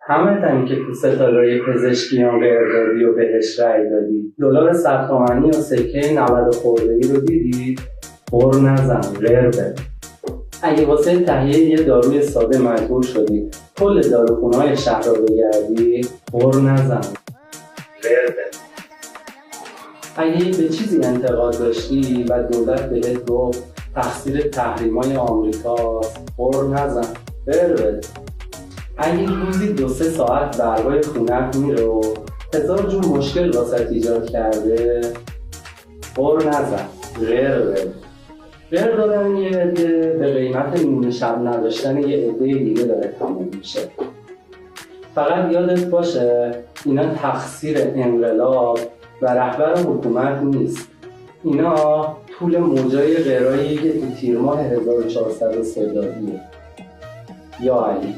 همه که تو ستاره پزشکیان غیر دادی و بهش رأی دادی. دلار 100 تومانی و سکه 90 خورده‌ای رو دیدی؟ غر نزن، غیر بده. اگه واسه تهیه یه داروی ساده مجبور شدی کل داروخونه‌های شهر رو بگردی، غر نزن، غیر بده. اگه به چیزی انتقاد داشتی و دولت بهت گفت تقصیر تحریم‌های آمریکاست، غر نزن، غیر بده. اگه روزی 2-3 ساعت برقای خونت میره و 1000 جور مشکل واسه ایجاد کرده، غر نزن، غیر بده. غیر دادن یه عده به قیمت نیمه شب نداشتن یه عده دیگه داره تموم میشه. فقط یادت باشه اینا تقصیر انقلاب و رهبر حکومت نیست. اینا طول موجای غیرایی که تو تیر ماه 1403 دادیه. یا علی.